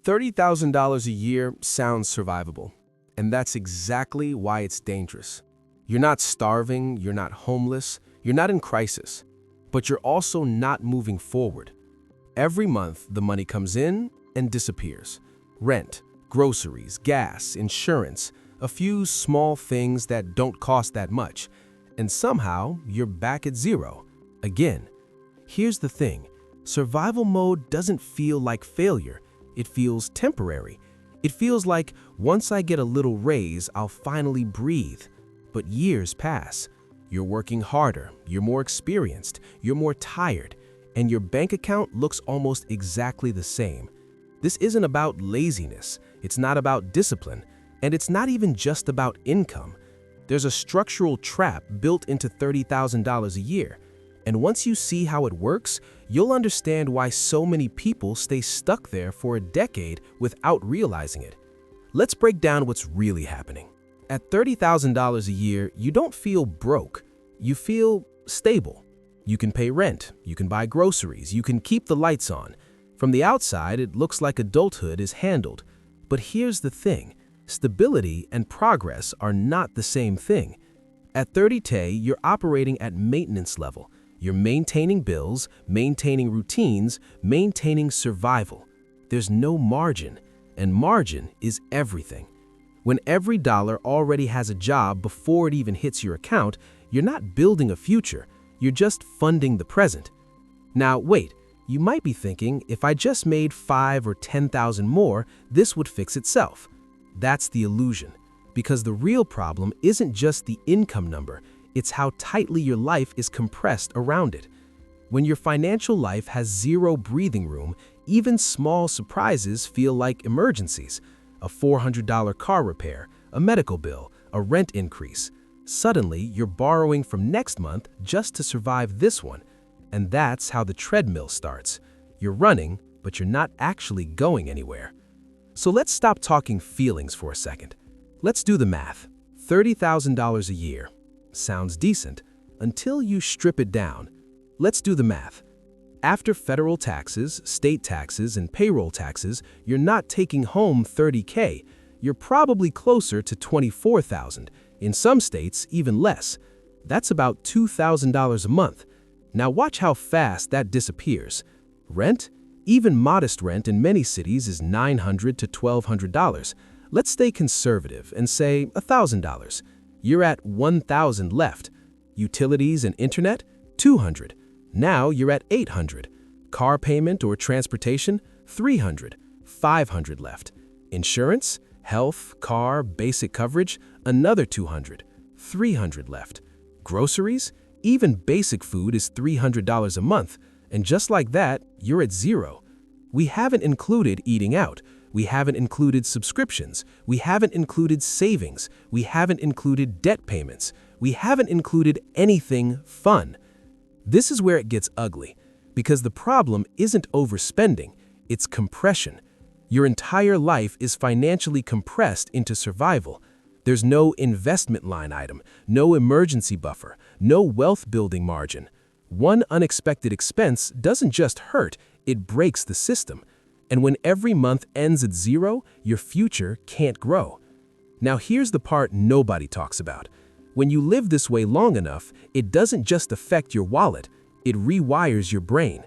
$30,000 a year sounds survivable, and that's exactly why it's dangerous. You're not starving, you're not homeless, you're not in crisis, but you're also not moving forward. Every month, the money comes in and disappears. Rent, groceries, gas, insurance, a few small things that don't cost that much, and somehow you're back at zero, again. Here's the thing, survival mode doesn't feel like failure. It feels temporary. It feels like once I get a little raise, I'll finally breathe. But years pass. You're working harder, you're more experienced, you're more tired, and your bank account looks almost exactly the same. This isn't about laziness, it's not about discipline, and it's not even just about income. There's a structural trap built into $30,000 a year. And once you see how it works, you'll understand why so many people stay stuck there for a decade without realizing it. Let's break down what's really happening. At $30,000 a year, you don't feel broke. You feel stable. You can pay rent, you can buy groceries, you can keep the lights on. From the outside, it looks like adulthood is handled. But here's the thing, stability and progress are not the same thing. At 30K, you're operating at maintenance level. You're maintaining bills, maintaining routines, maintaining survival. There's no margin, and margin is everything. When every dollar already has a job before it even hits your account, you're not building a future, you're just funding the present. Now wait, you might be thinking, if I just made 5 or 10,000 more, this would fix itself. That's the illusion, because the real problem isn't just the income number, it's how tightly your life is compressed around it. When your financial life has zero breathing room, even small surprises feel like emergencies. A $400 car repair, a medical bill, a rent increase. Suddenly, you're borrowing from next month just to survive this one. And that's how the treadmill starts. You're running, but you're not actually going anywhere. So let's stop talking feelings for a second. Let's do the math. $30,000 a year. Sounds decent, until you strip it down. Let's do the math. After federal taxes, state taxes, and payroll taxes, you're not taking home $30K. You're probably closer to $24,000. In some states, even less. That's about $2,000 a month. Now watch how fast that disappears. Rent? Even modest rent in many cities is $900 to $1,200. Let's stay conservative and say $1,000. You're at $1,000 left. Utilities and internet? $200. Now you're at $800. Car payment or transportation? $300. $500 left. Insurance? Health, car, basic coverage? Another $200. $300 left. Groceries? Even basic food is $300 a month. And just like that, you're at zero. We haven't included eating out. We haven't included subscriptions. We haven't included savings. We haven't included debt payments. We haven't included anything fun. This is where it gets ugly, because the problem isn't overspending, it's compression. Your entire life is financially compressed into survival. There's no investment line item, no emergency buffer, no wealth-building margin. One unexpected expense doesn't just hurt, it breaks the system. And when every month ends at zero, your future can't grow. Now here's the part nobody talks about. When you live this way long enough, it doesn't just affect your wallet, it rewires your brain.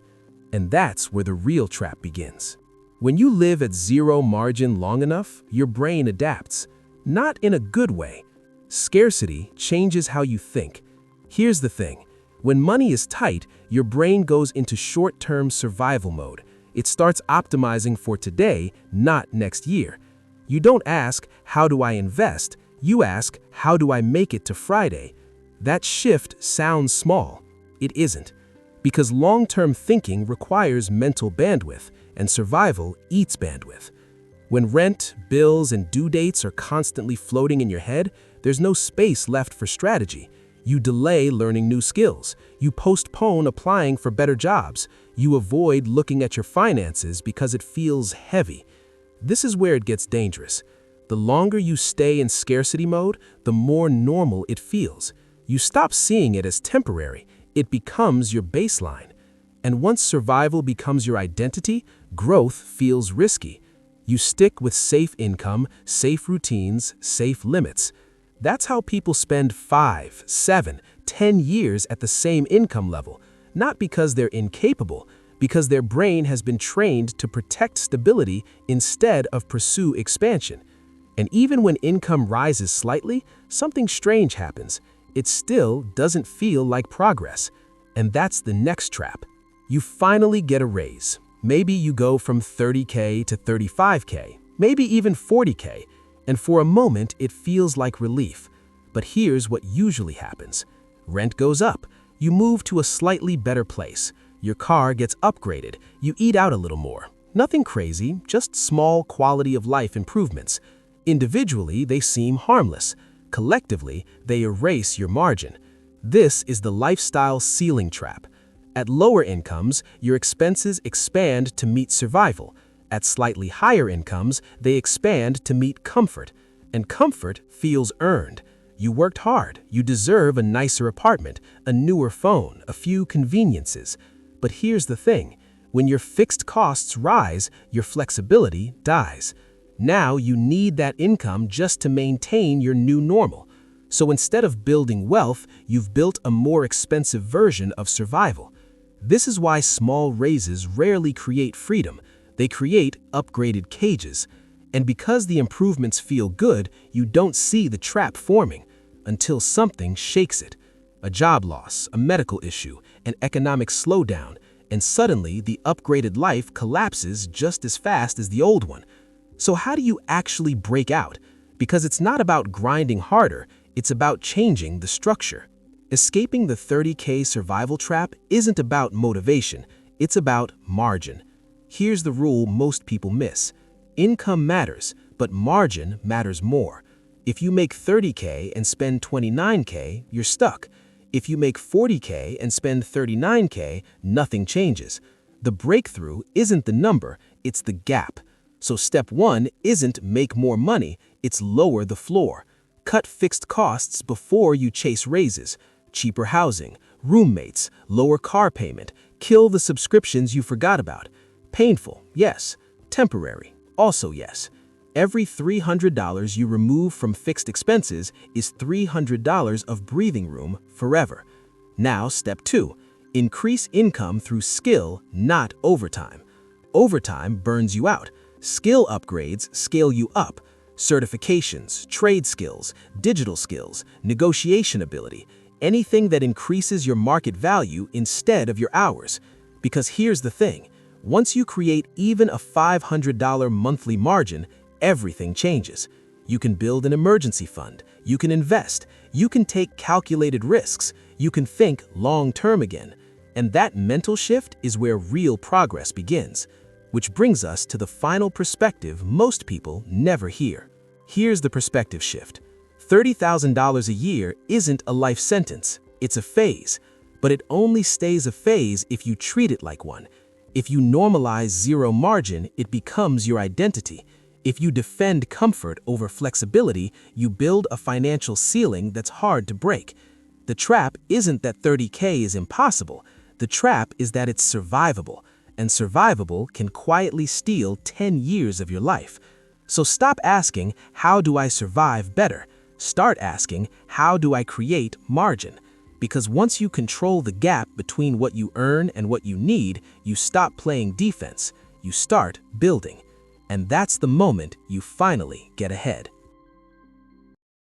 And that's where the real trap begins. When you live at zero margin long enough, your brain adapts. Not in a good way. Scarcity changes how you think. Here's the thing. When money is tight, your brain goes into short-term survival mode. It starts optimizing for today, not next year. You don't ask, how do I invest? You ask, how do I make it to Friday? That shift sounds small. It isn't. Because long-term thinking requires mental bandwidth, and survival eats bandwidth. When rent, bills, and due dates are constantly floating in your head, there's no space left for strategy. You delay learning new skills. You postpone applying for better jobs. You avoid looking at your finances because it feels heavy. This is where it gets dangerous. The longer you stay in scarcity mode, the more normal it feels. You stop seeing it as temporary. It becomes your baseline. And once survival becomes your identity, growth feels risky. You stick with safe income, safe routines, safe limits. That's how people spend 5, 7, 10 years at the same income level, not because they're incapable, because their brain has been trained to protect stability instead of pursue expansion. And even when income rises slightly, something strange happens. It still doesn't feel like progress. And that's the next trap. You finally get a raise. Maybe you go from 30K to 35K, maybe even 40K, and for a moment it feels like relief. But here's what usually happens. Rent goes up. You move to a slightly better place. Your car gets upgraded. You eat out a little more. Nothing crazy, just small quality of life improvements. Individually, they seem harmless. Collectively, they erase your margin. This is the lifestyle ceiling trap. At lower incomes, your expenses expand to meet survival. At slightly higher incomes, they expand to meet comfort. And comfort feels earned. You worked hard. You deserve a nicer apartment, a newer phone, a few conveniences. But here's the thing. When your fixed costs rise, your flexibility dies. Now you need that income just to maintain your new normal. So instead of building wealth, you've built a more expensive version of survival. This is why small raises rarely create freedom. They create upgraded cages. And because the improvements feel good, you don't see the trap forming until something shakes it. A job loss, a medical issue, an economic slowdown, and suddenly the upgraded life collapses just as fast as the old one. So how do you actually break out? Because it's not about grinding harder, it's about changing the structure. Escaping the 30K survival trap isn't about motivation, it's about margin. Here's the rule most people miss. Income matters, but margin matters more. If you make 30K and spend 29K, you're stuck. If you make 40K and spend 39K, nothing changes. The breakthrough isn't the number, it's the gap. So step 1 isn't make more money, it's lower the floor. Cut fixed costs before you chase raises. Cheaper housing, roommates, lower car payment, kill the subscriptions you forgot about. Painful, yes. Temporary, also yes. Every $300 you remove from fixed expenses is $300 of breathing room forever. Now, step 2, increase income through skill, not overtime. Overtime burns you out. Skill upgrades scale you up. Certifications, trade skills, digital skills, negotiation ability, anything that increases your market value instead of your hours. Because here's the thing, once you create even a $500 monthly margin, everything changes. You can build an emergency fund, you can invest, you can take calculated risks, you can think long-term again. And that mental shift is where real progress begins. Which brings us to the final perspective most people never hear. Here's the perspective shift. $30,000 a year isn't a life sentence, it's a phase. But it only stays a phase if you treat it like one. If you normalize zero margin, it becomes your identity. If you defend comfort over flexibility, you build a financial ceiling that's hard to break. The trap isn't that 30K is impossible. The trap is that it's survivable. And survivable can quietly steal 10 years of your life. So stop asking, how do I survive better? Start asking, how do I create margin? Because once you control the gap between what you earn and what you need, you stop playing defense. You start building. And that's the moment you finally get ahead.